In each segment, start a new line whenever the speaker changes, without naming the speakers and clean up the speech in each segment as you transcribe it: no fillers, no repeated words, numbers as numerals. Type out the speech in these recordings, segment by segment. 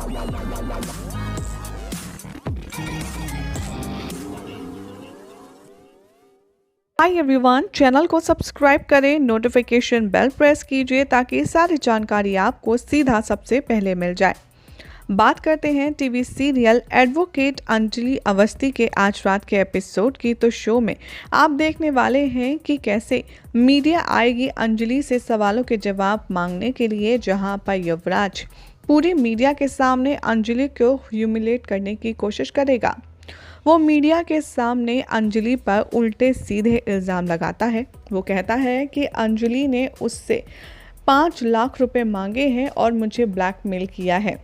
Hi everyone, channel को subscribe करें, notification bell press कीजिए ताकि सारी जानकारी आपको सीधा सबसे पहले मिल जाए। बात करते हैं TV serial advocate Anjali Awasthi के आज रात के एपिसोड की। तो शो में आप देखने वाले हैं कि कैसे मीडिया आएगी अंजलि से सवालों के जवाब मांगने के लिए, जहां पर युवराज पूरी मीडिया के सामने अंजलि को ह्यूमिलेट करने की कोशिश करेगा। वो मीडिया के सामने अंजलि पर उल्टे सीधे इल्ज़ाम लगाता है। वो कहता है कि अंजलि ने उससे 5 लाख रुपए मांगे हैं और मुझे ब्लैकमेल किया है।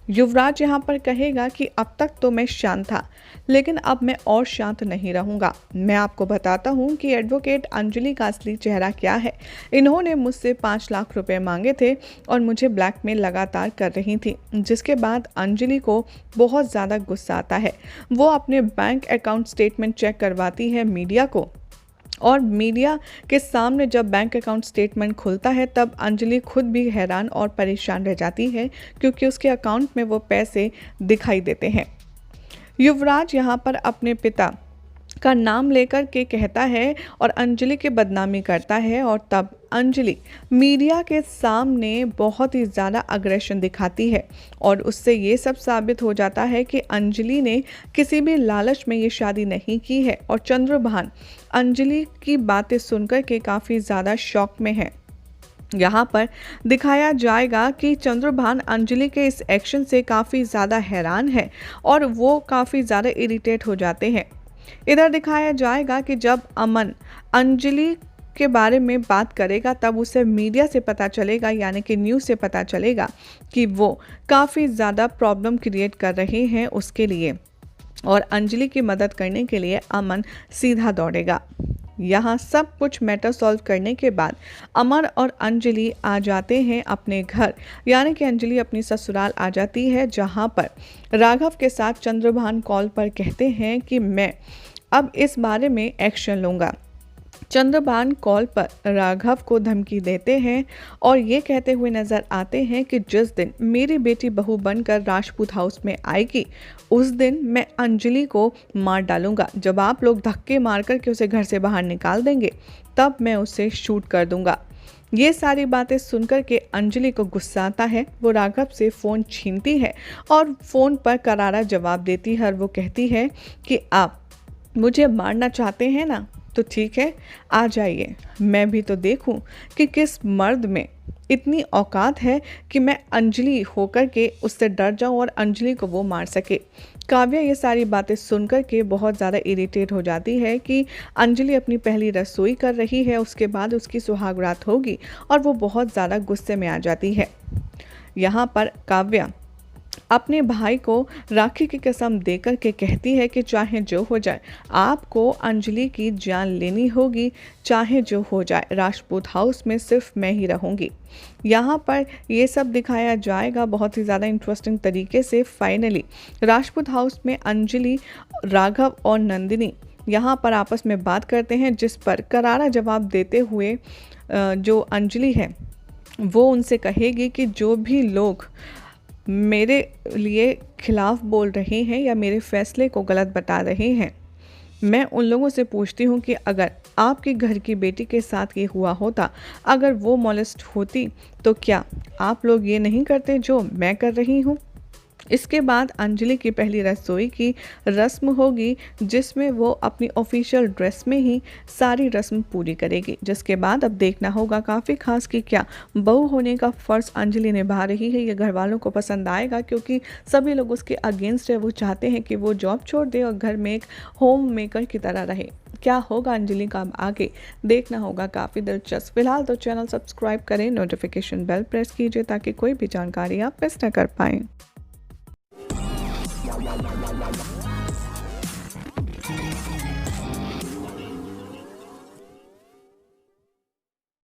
युवराज यहाँ पर कहेगा कि अब तक तो मैं शांत था, लेकिन अब मैं और शांत नहीं रहूँगा। मैं आपको बताता हूँ कि एडवोकेट अंजलि का असली चेहरा क्या है। इन्होंने मुझसे 5 लाख रुपए मांगे थे और मुझे ब्लैकमेल लगातार कर रही थी, जिसके बाद अंजलि को बहुत ज़्यादा गुस्सा आता है। वो अपने बैंक अकाउंट स्टेटमेंट चेक करवाती है मीडिया को, और मीडिया के सामने जब बैंक अकाउंट स्टेटमेंट खुलता है तब अंजलि खुद भी हैरान और परेशान रह जाती है, क्योंकि उसके अकाउंट में वो पैसे दिखाई देते हैं। युवराज यहाँ पर अपने पिता का नाम लेकर के कहता है और अंजलि की बदनामी करता है, और तब अंजलि मीडिया के सामने बहुत ही ज़्यादा अग्रेशन दिखाती है और उससे ये सब साबित हो जाता है कि अंजलि ने किसी भी लालच में ये शादी नहीं की है। और चंद्रभान अंजलि की बातें सुनकर के काफ़ी ज़्यादा शॉक में है। यहाँ पर दिखाया जाएगा कि चंद्रभान अंजलि के इस एक्शन से काफ़ी ज़्यादा हैरान है और वो काफ़ी ज़्यादा इरिटेट हो जाते हैं। इधर दिखाया जाएगा कि जब अमन अंजलि के बारे में बात करेगा तब उसे मीडिया से पता चलेगा, यानी कि न्यूज़ से पता चलेगा कि वो काफ़ी ज़्यादा प्रॉब्लम क्रिएट कर रहे हैं उसके लिए, और अंजलि की मदद करने के लिए अमन सीधा दौड़ेगा। यहाँ सब कुछ मैटर सॉल्व करने के बाद अमर और अंजलि आ जाते हैं अपने घर, यानी कि अंजलि अपनी ससुराल आ जाती है, जहाँ पर राघव के साथ चंद्रभान कॉल पर कहते हैं कि मैं अब इस बारे में एक्शन लूँगा। चंद्रभान कॉल पर राघव को धमकी देते हैं और ये कहते हुए नजर आते हैं कि जिस दिन मेरी बेटी बहू बनकर राजपूत हाउस में आएगी उस दिन मैं अंजलि को मार डालूंगा। जब आप लोग धक्के मार कर के उसे घर से बाहर निकाल देंगे तब मैं उसे शूट कर दूंगा। ये सारी बातें सुनकर के अंजलि को गुस्सा आता है। वो राघव से फ़ोन छीनती है और फ़ोन पर करारा जवाब देती है और वो कहती है कि आप मुझे मारना चाहते हैं ना, तो ठीक है, आ जाइए, मैं भी तो देखूं कि किस मर्द में इतनी औकात है कि मैं अंजलि होकर के उससे डर जाऊं और अंजलि को वो मार सके। काव्या ये सारी बातें सुनकर के बहुत ज़्यादा इरिटेट हो जाती है कि अंजलि अपनी पहली रसोई कर रही है, उसके बाद उसकी सुहागरात होगी, और वो बहुत ज़्यादा गुस्से में आ जाती है। यहाँ पर काव्या अपने भाई को राखी की कसम देकर के कहती है कि चाहे जो हो जाए आपको अंजलि की जान लेनी होगी, चाहे जो हो जाए राजपूत हाउस में सिर्फ मैं ही रहूँगी। यहाँ पर ये सब दिखाया जाएगा बहुत ही ज़्यादा इंटरेस्टिंग तरीके से। फाइनली राजपूत हाउस में अंजलि, राघव और नंदिनी यहाँ पर आपस में बात करते हैं, जिस पर करारा जवाब देते हुए जो अंजलि है वो उनसे कहेगी कि जो भी लोग मेरे लिए खिलाफ बोल रहे हैं या मेरे फैसले को गलत बता रहे हैं, मैं उन लोगों से पूछती हूँ कि अगर आपके घर की बेटी के साथ ये हुआ होता, अगर वो मोलेस्ट होती, तो क्या आप लोग ये नहीं करते जो मैं कर रही हूँ। इसके बाद अंजलि की पहली रसोई की रस्म होगी, जिसमें वो अपनी ऑफिशियल ड्रेस में ही सारी रस्म पूरी करेगी, जिसके बाद अब देखना होगा काफ़ी खास कि क्या बहू होने का फ़र्ज़ अंजलि निभा रही है। ये घर वालों को पसंद आएगा, क्योंकि सभी लोग उसके अगेंस्ट है। वो चाहते हैं कि वो जॉब छोड़ दे और घर में एक होम मेकर की तरह रहे। क्या होगा अंजलि का आगे, देखना होगा, काफ़ी दिलचस्प। फिलहाल तो चैनल सब्सक्राइब करें, नोटिफिकेशन बेल प्रेस कीजिए ताकि कोई भी जानकारी आप मिस न कर पाएँ।
Thank you.